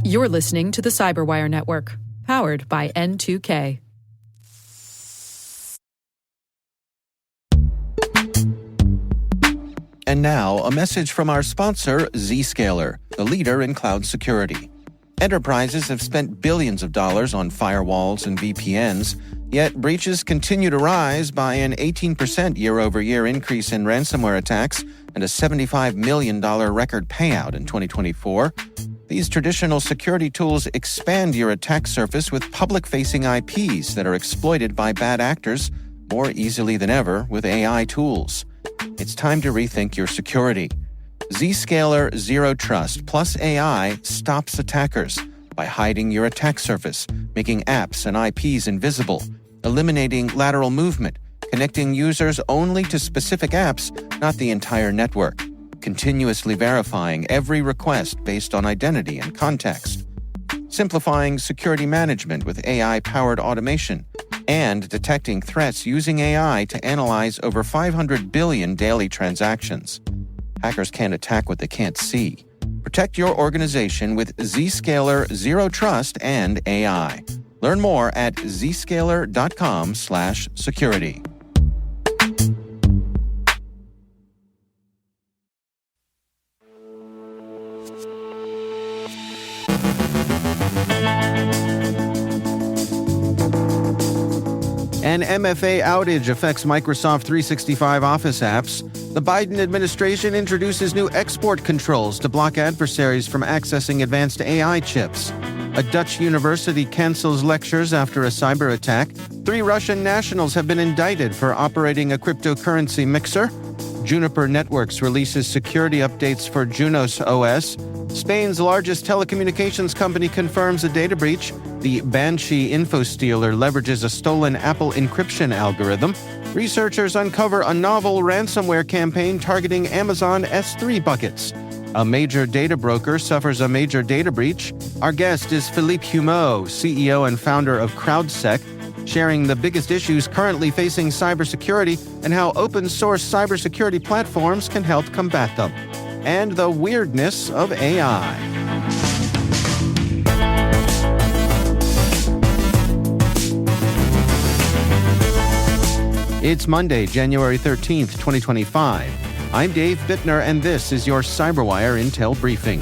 You're listening to the CyberWire Network, powered by N2K. And now, a message from our sponsor, Zscaler, the leader in cloud security. Enterprises have spent billions of dollars on firewalls and VPNs, yet breaches continue to rise by an 18% year-over-year increase in ransomware attacks and a $75 million record payout in 2024. These traditional security tools expand your attack surface with public-facing IPs that are exploited by bad actors more easily than ever with AI tools. It's time to rethink your security. Zscaler Zero Trust plus AI stops attackers by hiding your attack surface, making apps and IPs invisible, eliminating lateral movement, connecting users only to specific apps, not the entire network, continuously verifying every request based on identity and context, simplifying security management with AI-powered automation, and detecting threats using AI to analyze over 500 billion daily transactions. Hackers can't attack what they can't see. Protect your organization with Zscaler Zero Trust and AI. Learn more at zscaler.com/security. An MFA outage affects Microsoft 365 Office apps. The Biden administration introduces new export controls to block adversaries from accessing advanced AI chips. A Dutch university cancels lectures after a cyber attack. 3 Russian nationals have been indicted for operating a cryptocurrency mixer. Juniper Networks releases security updates for Junos OS. Spain's largest telecommunications company confirms a data breach. The Banshee infostealer leverages a stolen Apple encryption algorithm. Researchers uncover a novel ransomware campaign targeting Amazon S3 buckets. A major data broker suffers a major data breach. Our guest is Philipe Humo, CEO and founder of CrowdSec, sharing the biggest issues currently facing cybersecurity and how open-source cybersecurity platforms can help combat them. And the weirdness of AI. It's Monday, January 13th, 2025. I'm Dave Bittner, and this is your CyberWire Intel Briefing.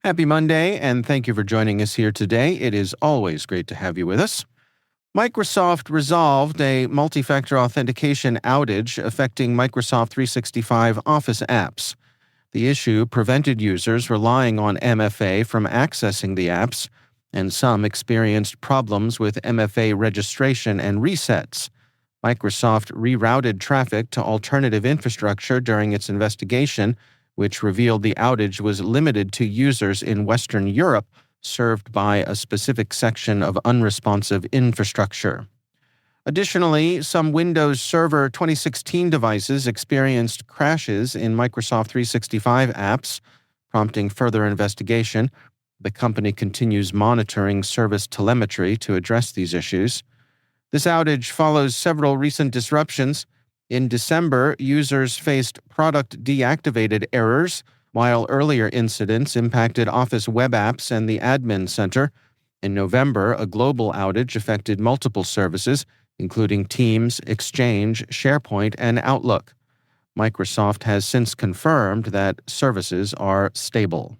Happy Monday, and thank you for joining us here today. It is always great to have you with us. Microsoft resolved a multi-factor authentication outage affecting Microsoft 365 Office apps. The issue prevented users relying on MFA from accessing the apps, and some experienced problems with MFA registration and resets. Microsoft rerouted traffic to alternative infrastructure during its investigation, which revealed the outage was limited to users in Western Europe served by a specific section of unresponsive infrastructure. Additionally, some Windows Server 2016 devices experienced crashes in Microsoft 365 apps, prompting further investigation. The company continues monitoring service telemetry to address these issues. This outage follows several recent disruptions. In December, users faced product deactivated errors, while earlier incidents impacted Office web apps and the admin center. In November, a global outage affected multiple services, including Teams, Exchange, SharePoint, and Outlook. Microsoft has since confirmed that services are stable.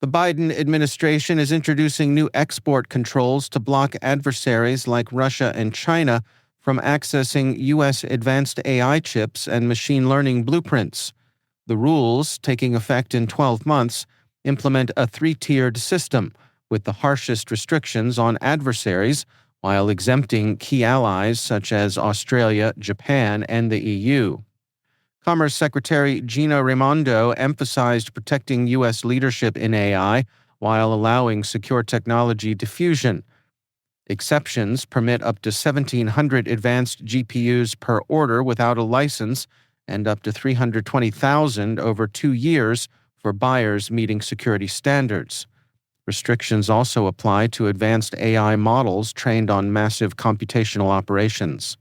The Biden administration is introducing new export controls to block adversaries like Russia and China from accessing U.S. advanced AI chips and machine learning blueprints. The rules, taking effect in 12 months, implement a 3-tiered system with the harshest restrictions on adversaries while exempting key allies such as Australia, Japan, and the EU. Commerce Secretary Gina Raimondo emphasized protecting U.S. leadership in AI while allowing secure technology diffusion. Exceptions permit up to 1,700 advanced GPUs per order without a license and up to 320,000 over 2 years for buyers meeting security standards. Restrictions also apply to advanced AI models trained on massive computational operations.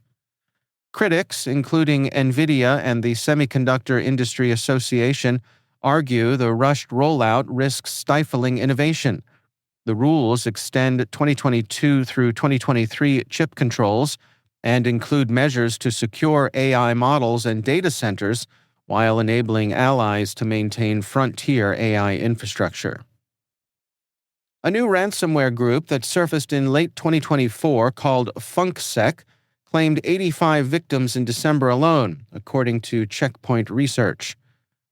Critics, including NVIDIA and the Semiconductor Industry Association, argue the rushed rollout risks stifling innovation. The rules extend 2022 through 2023 chip controls and include measures to secure AI models and data centers while enabling allies to maintain frontier AI infrastructure. A new ransomware group that surfaced in late 2024 called FunkSec claimed 85 victims in December alone, according to Checkpoint Research.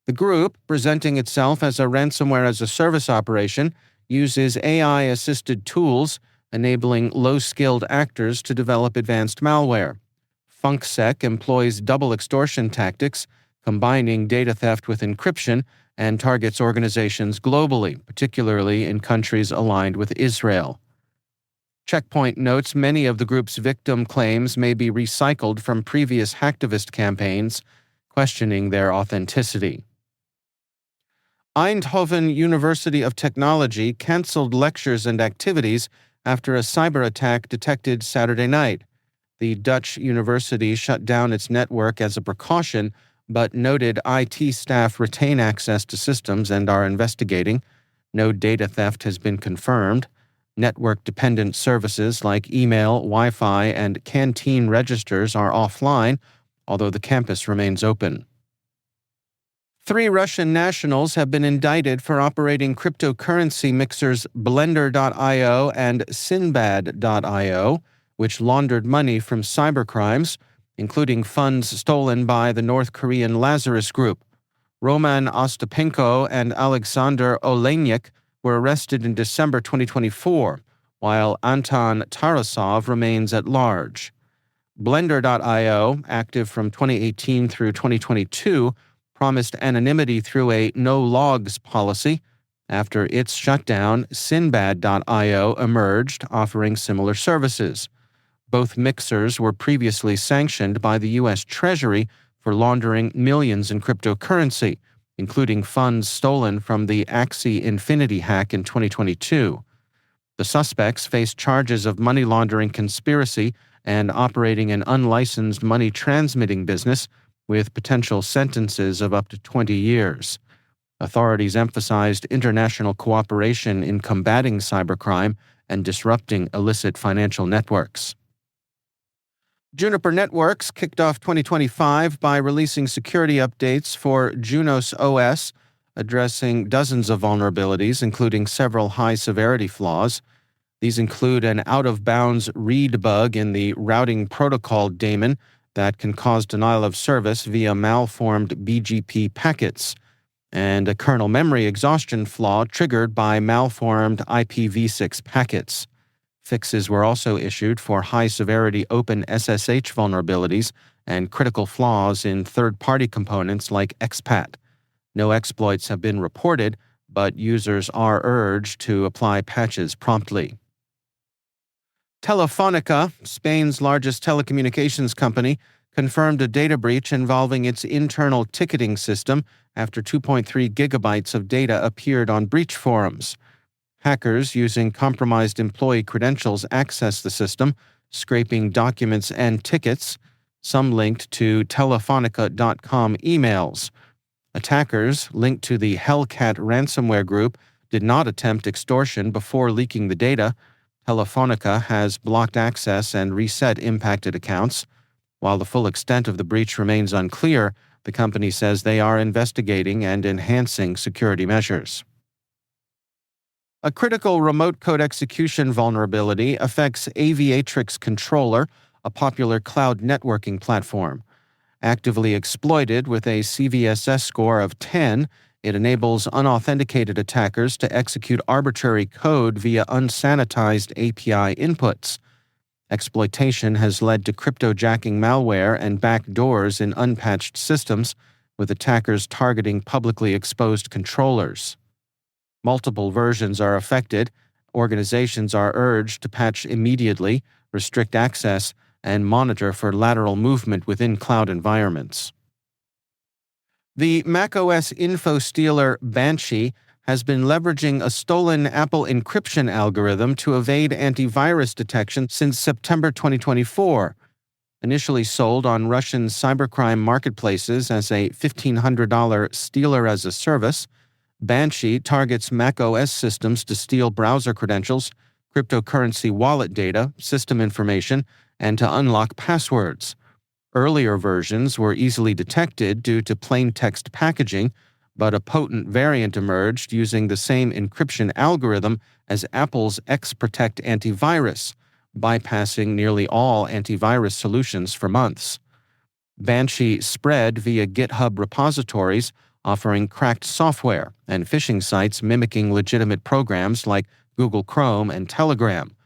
The group, presenting itself as a ransomware as a service operation, uses AI-assisted tools, enabling low-skilled actors to develop advanced malware. FunkSec employs double extortion tactics, combining data theft with encryption, and targets organizations globally, particularly in countries aligned with Israel. Checkpoint notes many of the group's victim claims may be recycled from previous hacktivist campaigns, questioning their authenticity. Eindhoven University of Technology canceled lectures and activities after a cyberattack detected Saturday night. The Dutch university shut down its network as a precaution, but noted IT staff retain access to systems and are investigating. No data theft has been confirmed. Network-dependent services like email, Wi-Fi, and canteen registers are offline, although the campus remains open. 3 Russian nationals have been indicted for operating cryptocurrency mixers Blender.io and Sinbad.io, which laundered money from cybercrimes, including funds stolen by the North Korean Lazarus Group. Roman Ostapenko and Alexander Olenyk were arrested in December 2024, while Anton Tarasov remains at large. Blender.io, active from 2018 through 2022, promised anonymity through a no-logs policy. After its shutdown, Sinbad.io emerged, offering similar services. Both mixers were previously sanctioned by the U.S. Treasury for laundering millions in cryptocurrency, including funds stolen from the Axie Infinity hack in 2022. The suspects face charges of money laundering conspiracy and operating an unlicensed money transmitting business, with potential sentences of up to 20 years. Authorities emphasized international cooperation in combating cybercrime and disrupting illicit financial networks. Juniper Networks kicked off 2025 by releasing security updates for Junos OS, addressing dozens of vulnerabilities, including several high-severity flaws. These include an out-of-bounds read bug in the routing protocol daemon that can cause denial of service via malformed BGP packets, and a kernel memory exhaustion flaw triggered by malformed IPv6 packets. Fixes were also issued for high-severity open SSH vulnerabilities and critical flaws in third-party components like expat. No exploits have been reported, but users are urged to apply patches promptly. Telefónica, Spain's largest telecommunications company, confirmed a data breach involving its internal ticketing system after 2.3 gigabytes of data appeared on breach forums. Hackers using compromised employee credentials accessed the system, scraping documents and tickets, some linked to Telefonica.com emails. Attackers linked to the Hellcat ransomware group did not attempt extortion before leaking the data. Telefonica has blocked access and reset impacted accounts. While the full extent of the breach remains unclear, the company says they are investigating and enhancing security measures. A critical remote code execution vulnerability affects Aviatrix Controller, a popular cloud networking platform. Actively exploited with a CVSS score of 10, it enables unauthenticated attackers to execute arbitrary code via unsanitized API inputs. Exploitation has led to cryptojacking malware and backdoors in unpatched systems, with attackers targeting publicly exposed controllers. Multiple versions are affected. Organizations are urged to patch immediately, restrict access, and monitor for lateral movement within cloud environments. The macOS info stealer Banshee has been leveraging a stolen Apple encryption algorithm to evade antivirus detection since September 2024. Initially sold on Russian cybercrime marketplaces as a $1,500 stealer as a service, Banshee targets macOS systems to steal browser credentials, cryptocurrency wallet data, system information, and to unlock passwords. Earlier versions were easily detected due to plain text packaging, but a potent variant emerged using the same encryption algorithm as Apple's XProtect antivirus, bypassing nearly all antivirus solutions for months. Banshee spread via GitHub repositories, offering cracked software and phishing sites mimicking legitimate programs like Google Chrome and Telegram.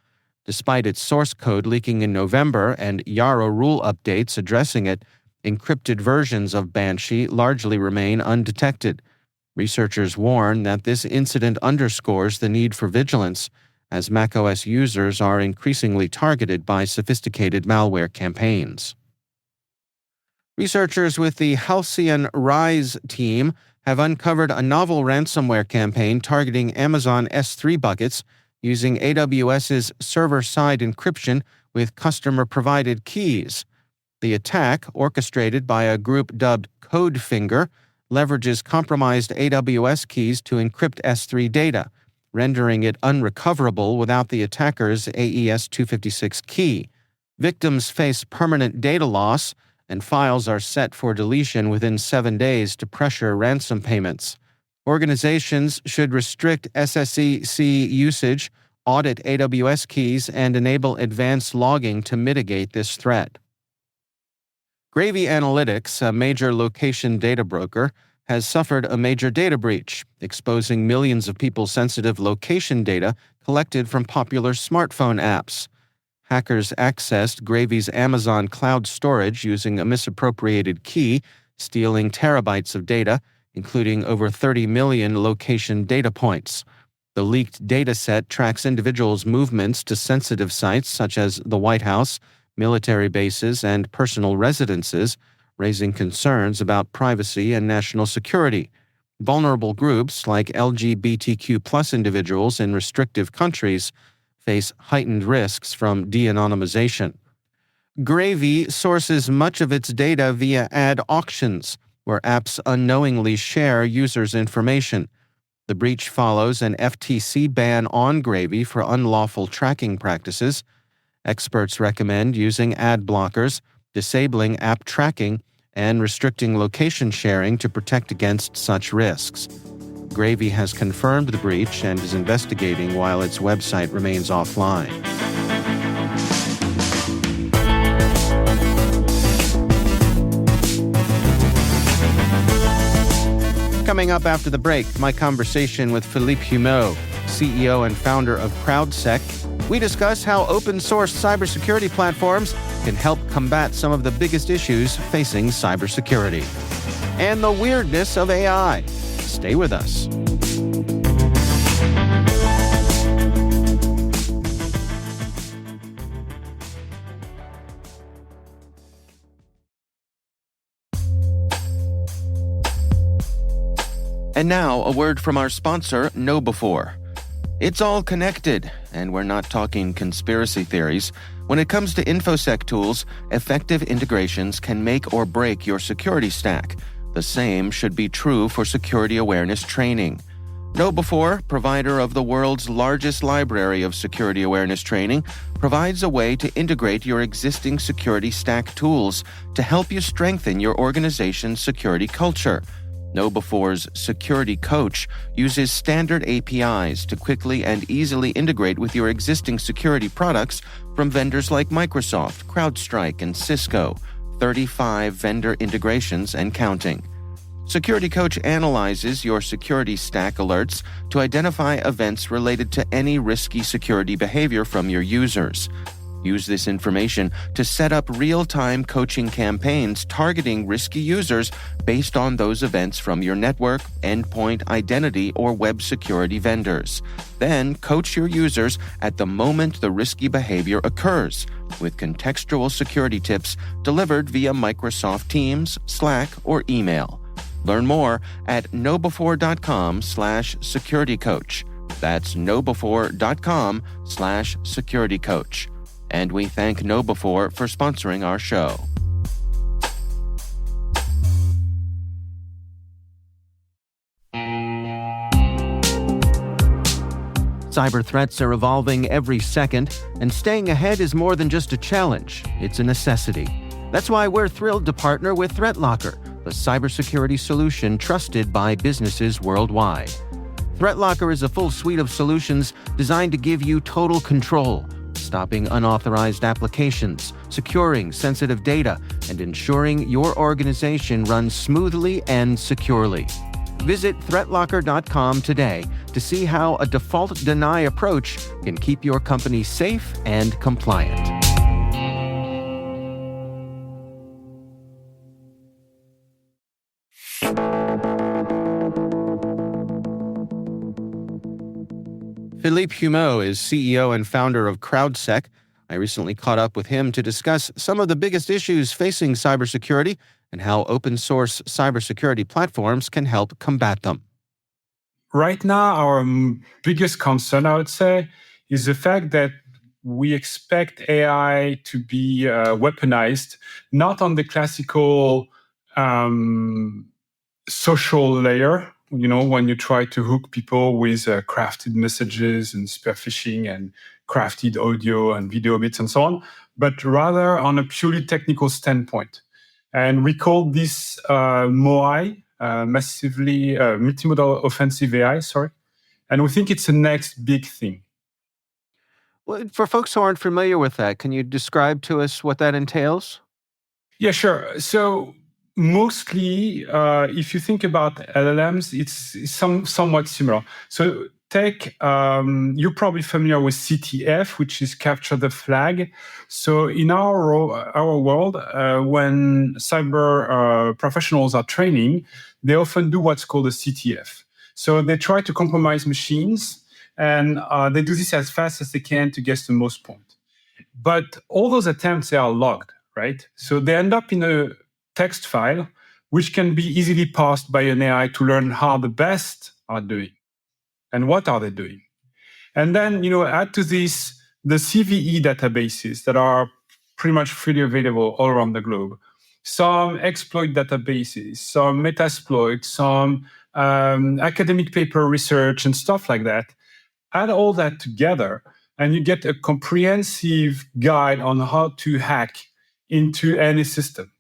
Despite its source code leaking in November and Yara rule updates addressing it, encrypted versions of Banshee largely remain undetected. Researchers warn that this incident underscores the need for vigilance, as macOS users are increasingly targeted by sophisticated malware campaigns. Researchers with the Halcyon Rise team have uncovered a novel ransomware campaign targeting Amazon S3 buckets using AWS's server-side encryption with customer-provided keys. The attack, orchestrated by a group dubbed Codefinger, leverages compromised AWS keys to encrypt S3 data, rendering it unrecoverable without the attacker's AES-256 key. Victims face permanent data loss, and files are set for deletion within 7 days to pressure ransom payments. Organizations should restrict SSEC usage, audit AWS keys, and enable advanced logging to mitigate this threat. Gravy Analytics, a major location data broker, has suffered a major data breach, exposing millions of people's sensitive location data collected from popular smartphone apps. Hackers accessed Gravy's Amazon cloud storage using a misappropriated key, stealing terabytes of data, including over 30 million location data points. The leaked dataset tracks individuals' movements to sensitive sites such as the White House, military bases, and personal residences, raising concerns about privacy and national security. Vulnerable groups like LGBTQ+ individuals in restrictive countries face heightened risks from de-anonymization. Gravy sources much of its data via ad auctions, where apps unknowingly share users' information. The breach follows an FTC ban on Gravy for unlawful tracking practices. Experts recommend using ad blockers, disabling app tracking, and restricting location sharing to protect against such risks. Gravy has confirmed the breach and is investigating while its website remains offline. Coming up after the break, my conversation with Philipe Humo, CEO and founder of CrowdSec. We discuss how open-source cybersecurity platforms can help combat some of the biggest issues facing cybersecurity. And the weirdness of AI. Stay with us. And now, a word from our sponsor, KnowBe4. It's all connected, and we're not talking conspiracy theories. When it comes to InfoSec tools, effective integrations can make or break your security stack. The same should be true for security awareness training. KnowBe4, provider of the world's largest library of security awareness training, provides a way to integrate your existing security stack tools to help you strengthen your organization's security culture. KnowBe4's Security Coach uses standard APIs to quickly and easily integrate with your existing security products from vendors like Microsoft, CrowdStrike, and Cisco, 35 vendor integrations and counting. Security Coach analyzes your security stack alerts to identify events related to any risky security behavior from your users. Use this information to set up real-time coaching campaigns targeting risky users based on those events from your network, endpoint, identity, or web security vendors. Then coach your users at the moment the risky behavior occurs, with contextual security tips delivered via Microsoft Teams, Slack, or email. Learn more at knowbefore.com/securitycoach. That's knowbefore.com/securitycoach. And we thank KnowBefore for sponsoring our show. Cyber threats are evolving every second, and staying ahead is more than just a challenge, it's a necessity. That's why we're thrilled to partner with ThreatLocker, the cybersecurity solution trusted by businesses worldwide. ThreatLocker is a full suite of solutions designed to give you total control, stopping unauthorized applications, securing sensitive data, and ensuring your organization runs smoothly and securely. Visit threatlocker.com today to see how a default deny approach can keep your company safe and compliant. Philipe Humo is CEO and founder of CrowdSec. I recently caught up with him to discuss some of the biggest issues facing cybersecurity and how open-source cybersecurity platforms can help combat them. Right now, our biggest concern, I would say, is the fact that we expect AI to be weaponized, not on the classical social layer, when you try to hook people with crafted messages and spear phishing and crafted audio and video bits and so on, but rather on a purely technical standpoint. And we call this MOI, massively multimodal offensive AI, and we think it's the next big thing. Well, for folks who aren't familiar with that, can you describe to us what that entails? Yeah, sure. So mostly, if you think about LLMs, it's somewhat similar. So take, you're probably familiar with CTF, which is capture the flag. So in our world, when cyber professionals are training, they often do what's called a CTF. So they try to compromise machines, and they do this as fast as they can to get the most point. But all those attempts, they are logged, right? So they end up in a text file, which can be easily parsed by an AI to learn how the best are doing and what are they doing. And then, add to this the CVE databases that are pretty much freely available all around the globe. Some exploit databases, some metasploit, some academic paper research and stuff like that. Add all that together, and you get a comprehensive guide on how to hack into any system.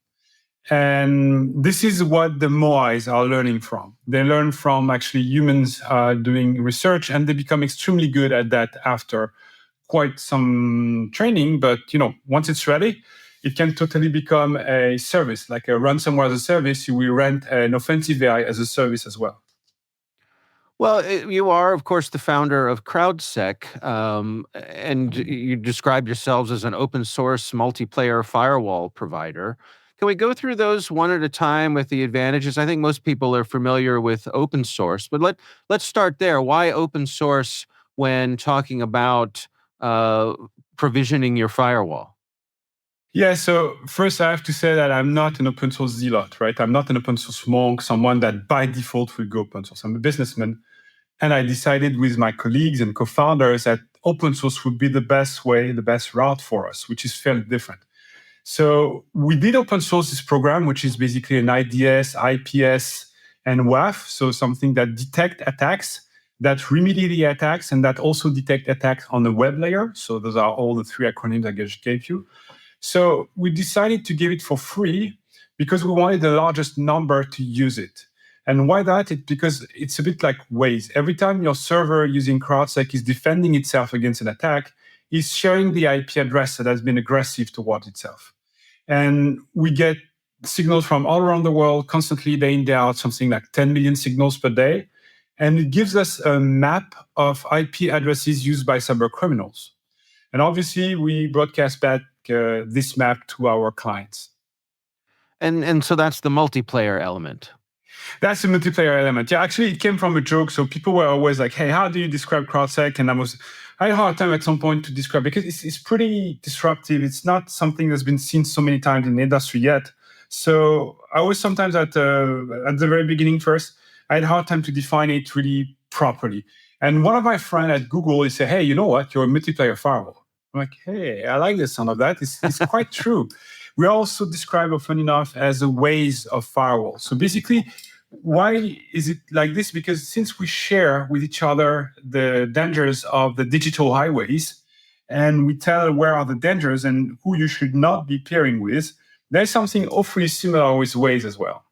And this is what the MOIs are learning from. They learn from actually humans doing research, and they become extremely good at that after quite some training. But once it's ready, it can totally become a service, like a ransomware as a service. You will rent an offensive AI as a service as well. Well, you are, of course, the founder of CrowdSec, and you describe yourselves as an open source multiplayer firewall provider. Can we go through those one at a time with the advantages? I think most people are familiar with open source, but let's start there. Why open source when talking about provisioning your firewall? Yeah, so first I have to say that I'm not an open source zealot, right? I'm not an open source monk, someone that by default will go open source. I'm a businessman, and I decided with my colleagues and co-founders that open source would be the best way, the best route for us, which is fairly different. So we did open source this program, which is basically an IDS, IPS, and WAF, so something that detect attacks, that remediate the attacks, and that also detect attacks on the web layer. So those are all the three acronyms I just gave you. So we decided to give it for free because we wanted the largest number to use it. And why that? It's because it's a bit like Waze. Every time your server using CrowdSec is defending itself against an attack, it's sharing the IP address that has been aggressive towards itself. And we get signals from all around the world constantly, day in, day out, something like 10 million signals per day. And it gives us a map of IP addresses used by cyber criminals. And obviously, we broadcast back this map to our clients. And so that's the multiplayer element. That's the multiplayer element. Yeah, actually, it came from a joke. So people were always like, hey, how do you describe CrowdSec? And I had a hard time at some point to describe because it's pretty disruptive. It's not something that's been seen so many times in the industry yet. So I was sometimes at the very beginning first, I had a hard time to define it really properly. And one of my friends at Google, he said, hey, you know what? You're a multiplayer firewall. I'm like, hey, I like the sound of that. It's quite true. We are also described often enough as a ways of firewall. So basically, why is it like this? Because since we share with each other the dangers of the digital highways, and we tell where are the dangers and who you should not be pairing with, there's something awfully similar with ways as well.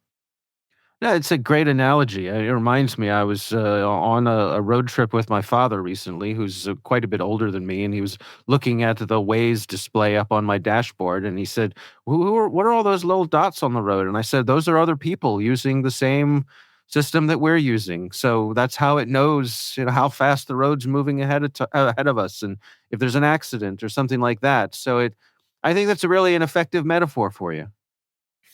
Yeah, it's a great analogy. It reminds me, I was on a road trip with my father recently, who's quite a bit older than me, and he was looking at the Waze display up on my dashboard, and he said, what are all those little dots on the road? And I said, those are other people using the same system that we're using. So that's how it knows, how fast the road's moving ahead of us, and if there's an accident or something like that. So I think that's really an effective metaphor for you.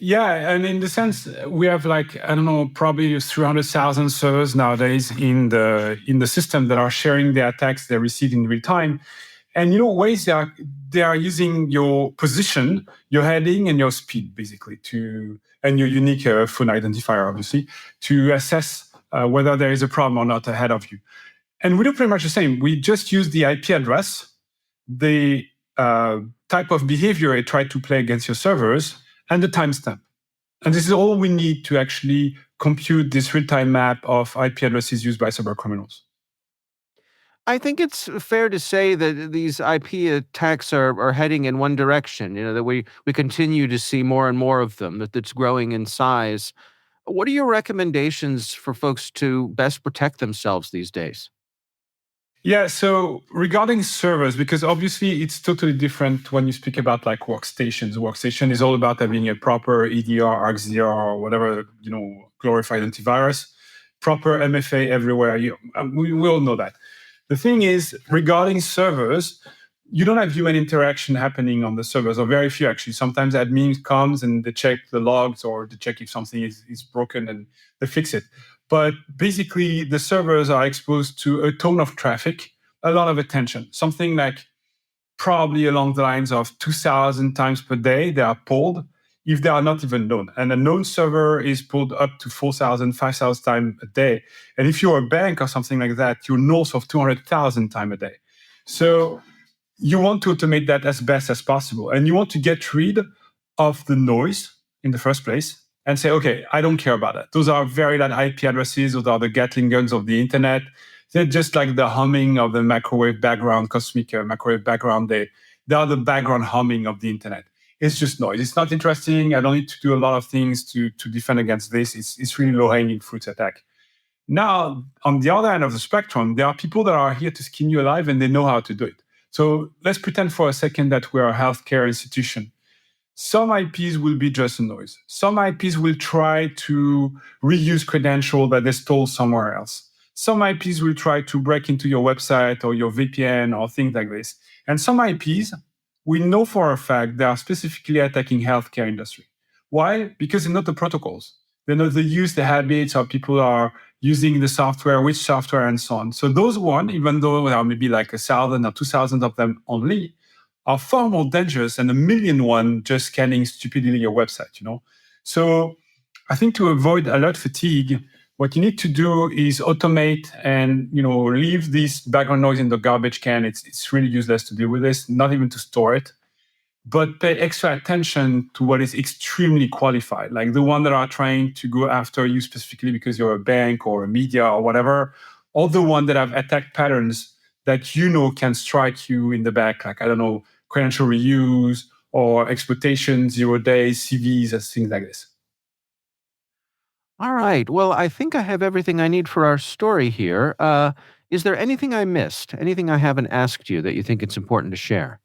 Yeah, and in the sense, we have like, I don't know, probably 300,000 servers nowadays in the system that are sharing the attacks they receive in real time. And ways they are using your position, your heading, and your speed basically and your unique phone identifier, obviously, to assess whether there is a problem or not ahead of you. And we do pretty much the same. We just use the IP address, the type of behavior it tried to play against your servers, and the timestamp. And this is all we need to actually compute this real-time map of IP addresses used by cybercriminals. I think it's fair to say that these IP attacks are heading in one direction, that we continue to see more and more of them, that's growing in size. What are your recommendations for folks to best protect themselves these days? Yeah, so regarding servers, because obviously it's totally different when you speak about like workstations. Workstation is all about having a proper EDR, XDR, or whatever, glorified antivirus, proper MFA everywhere. We all know that. The thing is, regarding servers, you don't have human interaction happening on the servers, or very few actually. Sometimes admin comes and they check the logs or they check if something is broken and they fix it. But basically, the servers are exposed to a ton of traffic, a lot of attention, something like probably along the lines of 2,000 times per day they are pulled, if they are not even known. And a known server is pulled up to 4,000, 5,000 times a day. And if you're a bank or something like that, you're north of 200,000 times a day. So you want to automate that as best as possible. And you want to get rid of the noise in the first place and say, okay, I don't care about that. Those are very loud IP addresses. Those are the Gatling guns of the internet. They're just like the humming of the microwave background, cosmic microwave background. They are the background humming of the internet. It's just noise. It's not interesting. I don't need to do a lot of things to defend against this. It's really low-hanging fruit attack. Now, on the other end of the spectrum, there are people that are here to skin you alive and they know how to do it. So let's pretend for a second that we're a healthcare institution. Some IPs will be just a noise. Some IPs will try to reuse credentials that they stole somewhere else. Some IPs will try to break into your website or your VPN or things like this. And some IPs, we know for a fact they are specifically attacking healthcare industry. Why? Because they know the protocols. They know the use, the habits, how people are using the software, which software, and so on. So those one, even though there are maybe like 1,000 or 2,000 of them only, are far more dangerous than 1,000,000 just scanning stupidly your website, So I think to avoid alert fatigue, what you need to do is automate and, leave this background noise in the garbage can. It's really useless to deal with this, not even to store it, but pay extra attention to what is extremely qualified, like the one that are trying to go after you specifically because you're a bank or a media or whatever, or the one that have attack patterns that can strike you in the back, like, I don't know, credential reuse or exploitation, 0 days, CVs, things like this. All right. Well, I think I have everything I need for our story here. Is there anything I missed? Anything I haven't asked you that you think it's important to share?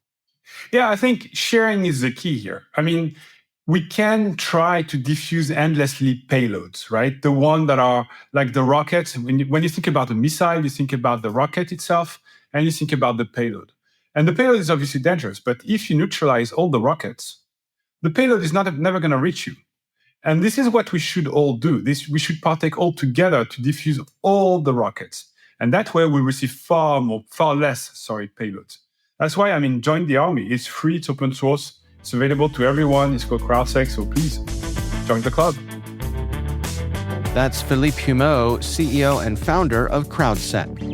Yeah, I think sharing is the key here. I mean, we can try to diffuse endlessly payloads, right? The one that are like the rockets. When you think about a missile, you think about the rocket itself, and you think about the payload. And the payload is obviously dangerous, but if you neutralize all the rockets, the payload is never going to reach you. And this is what we should all do. We should partake all together to diffuse all the rockets. And that way we receive far less payloads. That's why, join the army. It's free, it's open source, it's available to everyone. It's called CrowdSec, so please join the club. That's Philipe Humo, CEO and founder of CrowdSec.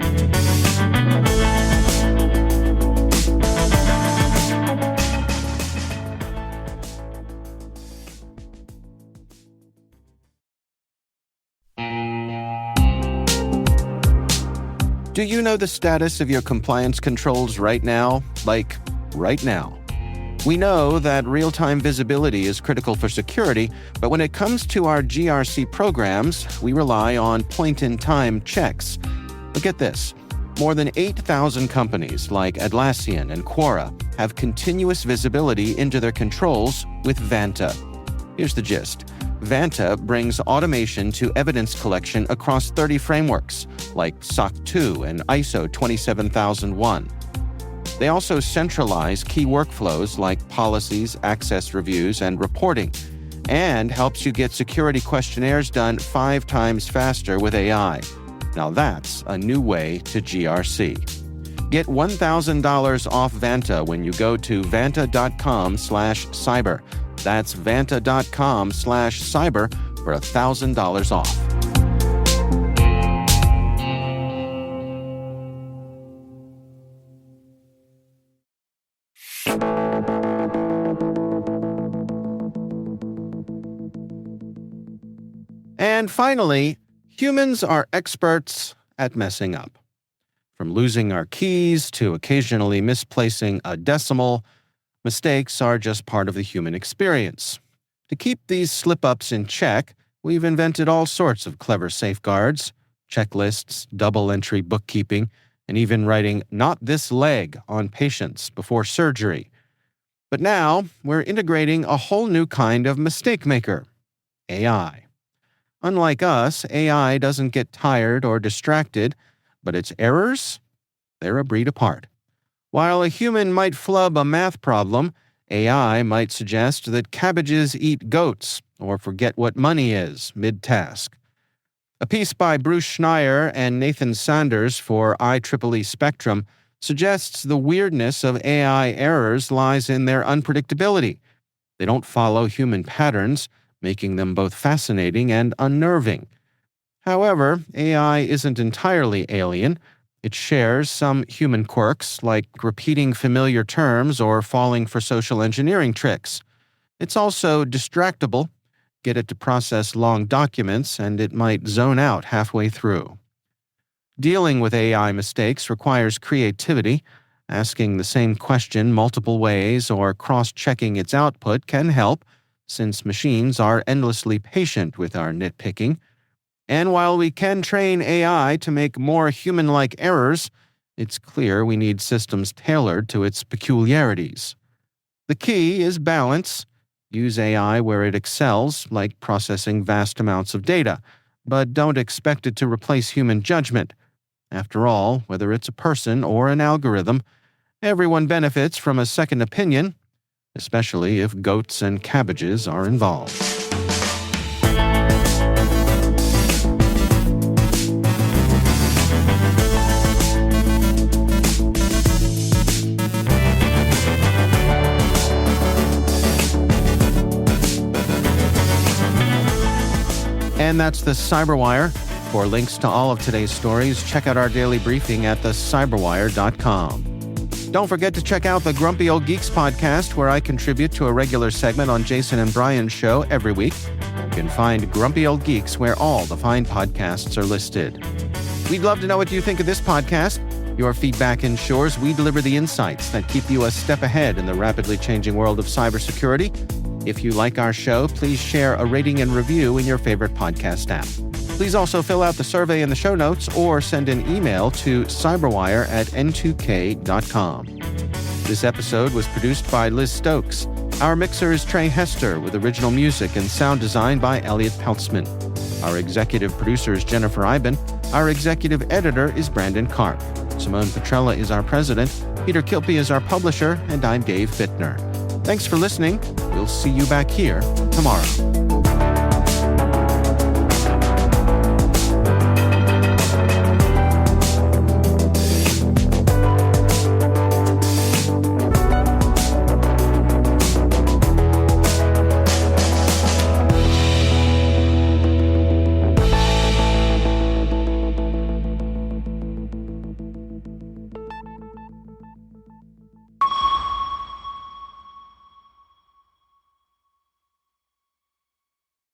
Do you know the status of your compliance controls right now? Like, right now. We know that real-time visibility is critical for security, but when it comes to our GRC programs, we rely on point-in-time checks. But get this. More than 8,000 companies like Atlassian and Quora have continuous visibility into their controls with Vanta. Here's the gist. Vanta brings automation to evidence collection across 30 frameworks, like SOC 2 and ISO 27001. They also centralize key workflows like policies, access reviews, and reporting, and helps you get security questionnaires done 5 times faster with AI. Now that's a new way to GRC. Get $1,000 off Vanta when you go to vanta.com/cyber. That's vanta.com/cyber for $1,000 off. And finally, humans are experts at messing up. From losing our keys to occasionally misplacing a decimal, mistakes are just part of the human experience. To keep these slip-ups in check, we've invented all sorts of clever safeguards, checklists, double-entry bookkeeping, and even writing "not this leg" on patients before surgery. But now, we're integrating a whole new kind of mistake maker, AI. Unlike us, AI doesn't get tired or distracted, but its errors? They're a breed apart. While a human might flub a math problem, AI might suggest that cabbages eat goats or forget what money is mid-task. A piece by Bruce Schneier and Nathan Sanders for IEEE Spectrum suggests the weirdness of AI errors lies in their unpredictability. They don't follow human patterns, making them both fascinating and unnerving. However, AI isn't entirely alien. It shares some human quirks, like repeating familiar terms or falling for social engineering tricks. It's also distractible. Get it to process long documents, and it might zone out halfway through. Dealing with AI mistakes requires creativity. Asking the same question multiple ways or cross-checking its output can help, since machines are endlessly patient with our nitpicking. And while we can train AI to make more human-like errors, it's clear we need systems tailored to its peculiarities. The key is balance. Use AI where it excels, like processing vast amounts of data, but don't expect it to replace human judgment. After all, whether it's a person or an algorithm, everyone benefits from a second opinion, especially if goats and cabbages are involved. And that's the CyberWire. For links to all of today's stories, check out our daily briefing at thecyberwire.com. Don't forget to check out the Grumpy Old Geeks podcast, where I contribute to a regular segment on Jason and Brian's show every week. You can find Grumpy Old Geeks where all the fine podcasts are listed. We'd love to know what you think of this podcast. Your feedback ensures we deliver the insights that keep you a step ahead in the rapidly changing world of cybersecurity. If you like our show, please share a rating and review in your favorite podcast app. Please also fill out the survey in the show notes or send an email to cyberwire@n2k.com. This episode was produced by Liz Stokes. Our mixer is Trey Hester, with original music and sound design by Elliot Peltzman. Our executive producer is Jennifer Eiben. Our executive editor is Brandon Karp. Simone Petrella is our president. Peter Kilpie is our publisher, and I'm Dave Bittner. Thanks for listening. We'll see you back here tomorrow.